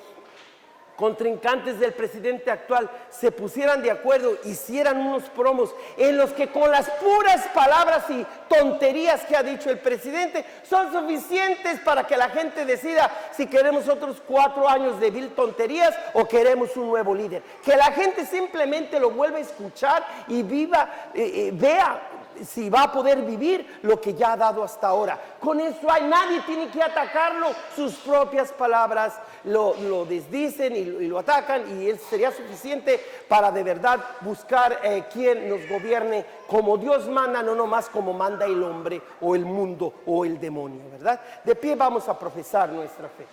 contrincantes del presidente actual se pusieran de acuerdo, hicieran unos promos en los que con las puras palabras y tonterías que ha dicho el presidente son suficientes para que la gente decida si queremos otros 4 años de vil tonterías o queremos un nuevo líder. Que la gente simplemente lo vuelva a escuchar y vea si va a poder vivir lo que ya ha dado hasta ahora. Con eso nadie tiene que atacarlo. Sus propias palabras lo desdicen y lo atacan, y él sería suficiente para de verdad buscar quien nos gobierne como Dios manda, no nomás como manda el hombre o el mundo o el demonio, ¿verdad? De pie vamos a profesar nuestra fe.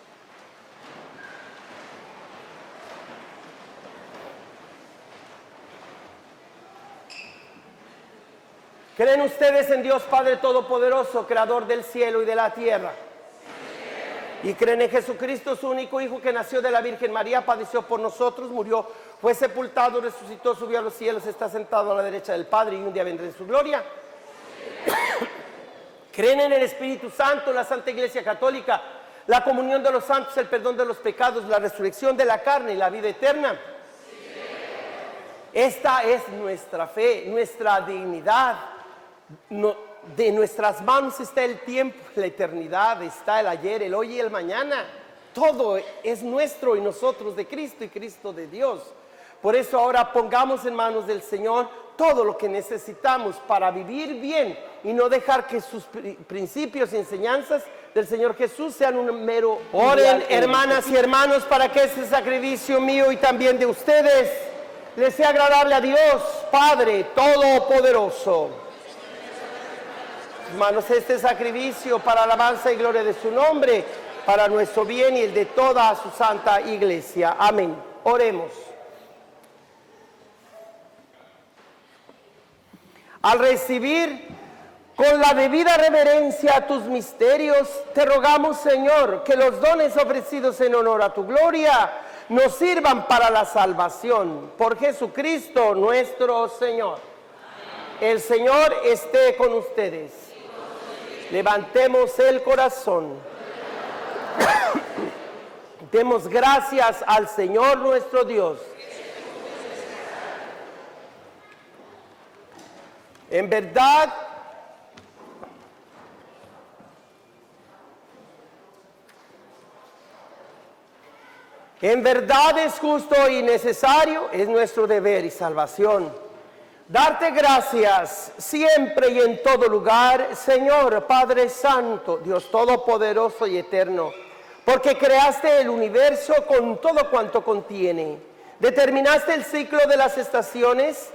¿Creen ustedes en Dios Padre Todopoderoso, Creador del cielo y de la tierra? ¿Y creen en Jesucristo, su único Hijo, que nació de la Virgen María, padeció por nosotros, murió, fue sepultado, resucitó, subió a los cielos, está sentado a la derecha del Padre y un día vendrá en su gloria? ¿Creen en el Espíritu Santo, la Santa Iglesia Católica, la comunión de los santos, el perdón de los pecados, la resurrección de la carne y la vida eterna? Esta es nuestra fe, nuestra dignidad. De nuestras manos está el tiempo, la eternidad, está el ayer, el hoy y el mañana. Todo es nuestro y nosotros de Cristo y Cristo de Dios. Por eso ahora pongamos en manos del Señor todo lo que necesitamos para vivir bien y no dejar que sus principios y enseñanzas del Señor Jesús sean un mero... Oren, hermanas y hermanos, para que este sacrificio mío y también de ustedes les sea agradable a Dios, Padre Todopoderoso. Hermanos, este sacrificio para alabanza y gloria de su nombre, para nuestro bien y el de toda su santa iglesia. Amén. Oremos. Al recibir con la debida reverencia tus misterios, te rogamos, Señor, que los dones ofrecidos en honor a tu gloria nos sirvan para la salvación. Por Jesucristo nuestro Señor. El Señor esté con ustedes. Levantemos el corazón. Demos gracias al Señor nuestro Dios. En verdad, es justo y necesario, es nuestro deber y salvación darte gracias siempre y en todo lugar, Señor Padre Santo, Dios Todopoderoso y Eterno, porque creaste el universo con todo cuanto contiene. Determinaste el ciclo de las estaciones,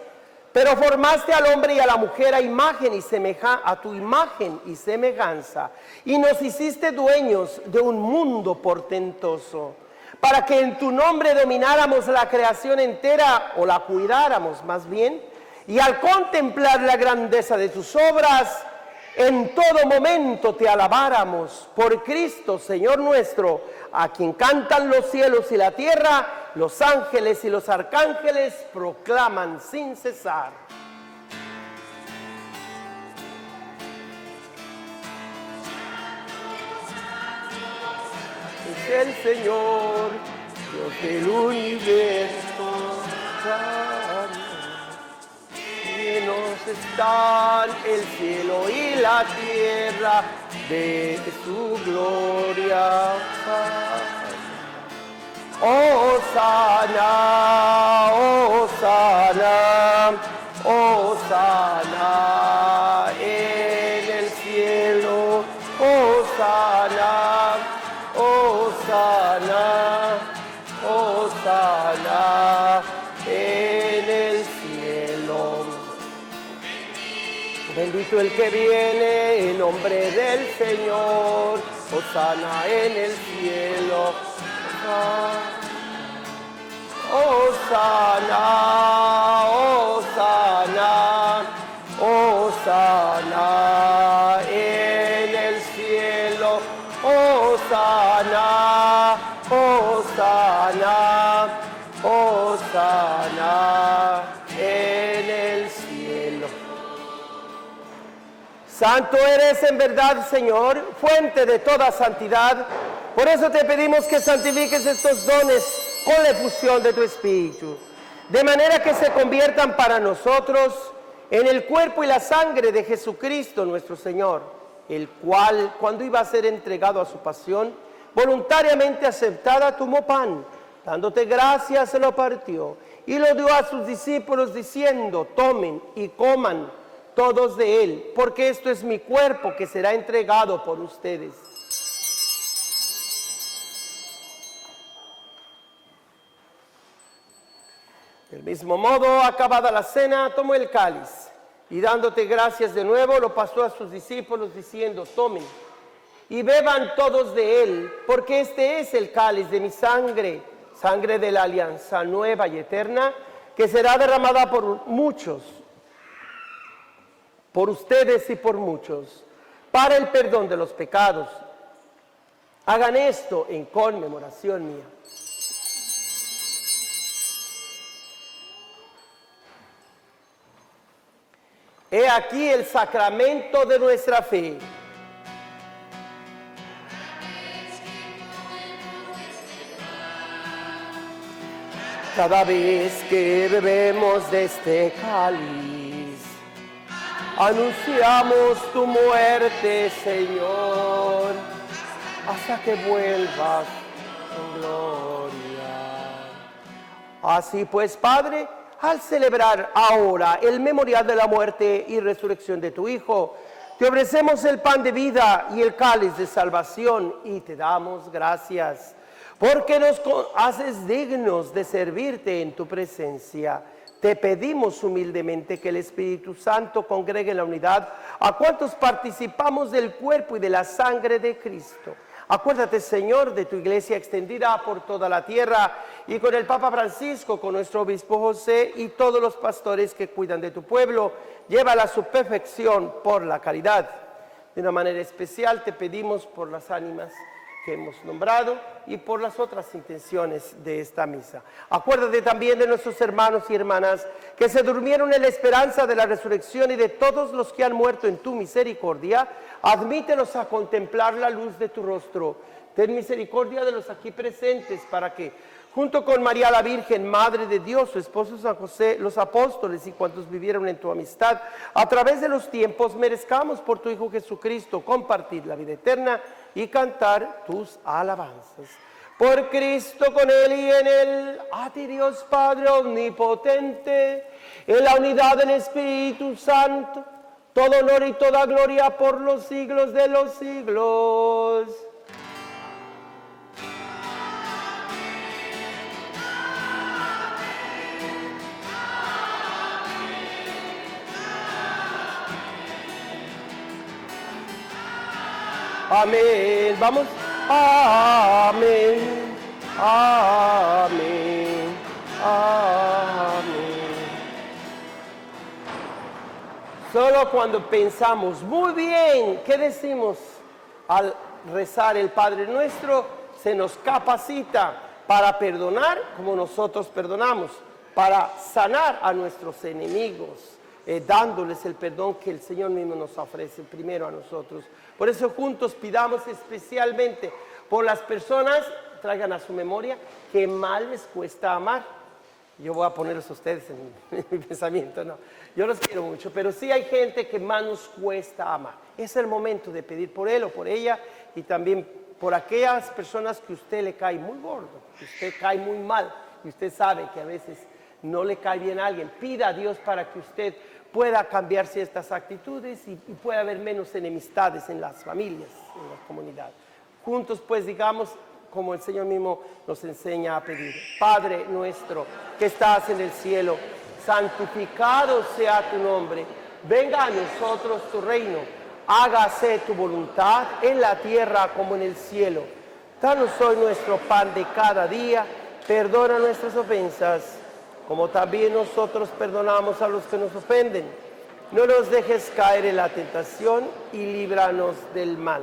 pero formaste al hombre y a la mujer a tu imagen y semejanza, y nos hiciste dueños de un mundo portentoso, para que en tu nombre domináramos la creación entera, o la cuidáramos más bien. Y al contemplar la grandeza de tus obras, en todo momento te alabáramos por Cristo, Señor nuestro, a quien cantan los cielos y la tierra, los ángeles y los arcángeles proclaman sin cesar. Es el Señor, Dios del universo. Llenos están el cielo y la tierra de su gloria. Hosana, Hosana, Hosana en el cielo. Hosana, Hosana, Hosana en el cielo. Bendito el que viene en nombre del Señor, Hosana en el cielo. Hosana, Hosana, Hosana en el cielo. Hosana, Hosana, Hosana. sana en el cielo. Santo eres en verdad, Señor, fuente de toda santidad. Por eso te pedimos que santifiques estos dones con la efusión de tu Espíritu, de manera que se conviertan para nosotros en el cuerpo y la sangre de Jesucristo nuestro Señor, el cual, cuando iba a ser entregado a su pasión, voluntariamente aceptada, tomó pan, dándote gracias, se lo partió y lo dio a sus discípulos diciendo: tomen y coman todos de él, porque esto es mi cuerpo que será entregado por ustedes. Del mismo modo, acabada la cena, tomó el cáliz y dándote gracias de nuevo, lo pasó a sus discípulos diciendo: tomen y beban todos de él, porque este es el cáliz de mi sangre, sangre de la alianza nueva y eterna, que será derramada por muchos, por ustedes y por muchos, para el perdón de los pecados. Hagan esto en conmemoración mía. He aquí el sacramento de nuestra fe. Cada vez que bebemos de este cáliz, anunciamos tu muerte, Señor, hasta que vuelvas en gloria. Así pues, Padre, al celebrar ahora el memorial de la muerte y resurrección de tu Hijo, te ofrecemos el pan de vida y el cáliz de salvación y te damos gracias, porque nos haces dignos de servirte en tu presencia. Te pedimos humildemente que el Espíritu Santo congregue en la unidad a cuantos participamos del cuerpo y de la sangre de Cristo. Acuérdate, Señor, de tu iglesia extendida por toda la tierra y con el Papa Francisco, con nuestro obispo José y todos los pastores que cuidan de tu pueblo. Llévala a su perfección por la caridad. De una manera especial te pedimos por las ánimas que hemos nombrado y por las otras intenciones de esta misa. Acuérdate también de nuestros hermanos y hermanas que se durmieron en la esperanza de la resurrección y de todos los que han muerto en tu misericordia. Admítelos a contemplar la luz de tu rostro. Ten misericordia de los aquí presentes para que, junto con María la Virgen, Madre de Dios, su esposo San José, los apóstoles y cuantos vivieron en tu amistad, a través de los tiempos merezcamos por tu Hijo Jesucristo compartir la vida eterna y cantar tus alabanzas. Por Cristo, con Él y en Él, a ti Dios Padre omnipotente, en la unidad del Espíritu Santo, todo honor y toda gloria por los siglos de los siglos. Amén. Vamos. Amén. Amén. Amén. Solo cuando pensamos, muy bien, ¿qué decimos al rezar el Padre Nuestro? Se nos capacita para perdonar como nosotros perdonamos, para sanar a nuestros enemigos, dándoles el perdón que el Señor mismo nos ofrece primero a nosotros. Por eso juntos pidamos especialmente por las personas, traigan a su memoria, que mal les cuesta amar. Yo voy a ponerlos a ustedes en mi pensamiento, no. Yo los quiero mucho, pero sí hay gente que más nos cuesta amar. Es el momento de pedir por él o por ella y también por aquellas personas que usted le cae muy gordo, que usted cae muy mal y usted sabe que a veces no le cae bien a alguien. Pida a Dios para que usted pueda cambiar ciertas actitudes y pueda haber menos enemistades en las familias, en la comunidad. Juntos pues digamos, como el Señor mismo nos enseña a pedir: Padre nuestro que estás en el cielo, santificado sea tu nombre, venga a nosotros tu reino, hágase tu voluntad en la tierra como en el cielo. Danos hoy nuestro pan de cada día, perdona nuestras ofensas, como también nosotros perdonamos a los que nos ofenden. No nos dejes caer en la tentación y líbranos del mal.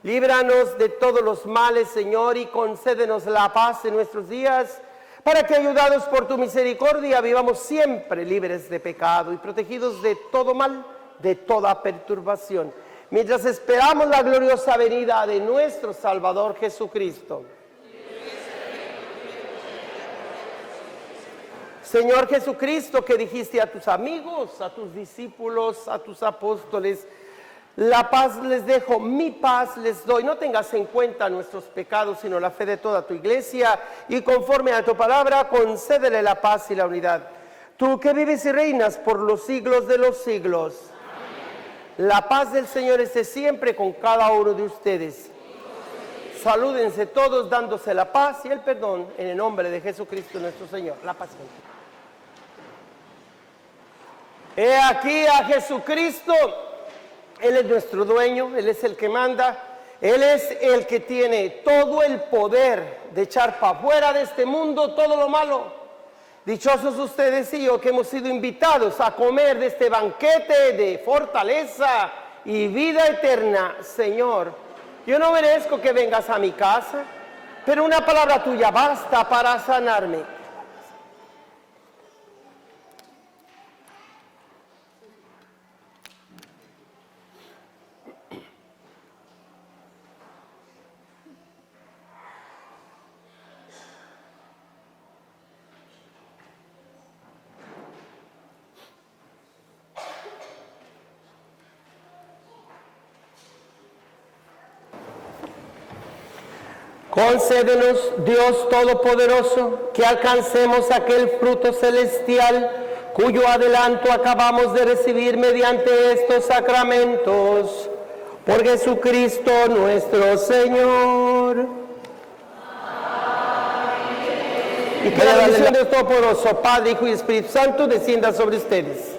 Líbranos de todos los males, Señor, y concédenos la paz en nuestros días, para que, ayudados por tu misericordia, vivamos siempre libres de pecado y protegidos de todo mal, de toda perturbación, mientras esperamos la gloriosa venida de nuestro Salvador Jesucristo. Señor Jesucristo, que dijiste a tus amigos, a tus discípulos, a tus apóstoles: la paz les dejo, mi paz les doy. No tengas en cuenta nuestros pecados, sino la fe de toda tu iglesia, y conforme a tu palabra, concédele la paz y la unidad. Tú que vives y reinas por los siglos de los siglos. Amén. La paz del Señor esté siempre con cada uno de ustedes. Salúdense todos dándose la paz y el perdón en el nombre de Jesucristo nuestro Señor. La paz. He aquí a Jesucristo. Él es nuestro dueño, Él es el que manda, Él es el que tiene todo el poder de echar para afuera de este mundo todo lo malo. Dichosos ustedes y yo que hemos sido invitados a comer de este banquete de fortaleza y vida eterna. Señor, yo no merezco que vengas a mi casa, pero una palabra tuya basta para sanarme. Concédenos, Dios Todopoderoso, que alcancemos aquel fruto celestial cuyo adelanto acabamos de recibir mediante estos sacramentos. Por Jesucristo nuestro Señor. Amén. Y que la bendición de Dios Todopoderoso, Padre, Hijo y Espíritu Santo descienda sobre ustedes.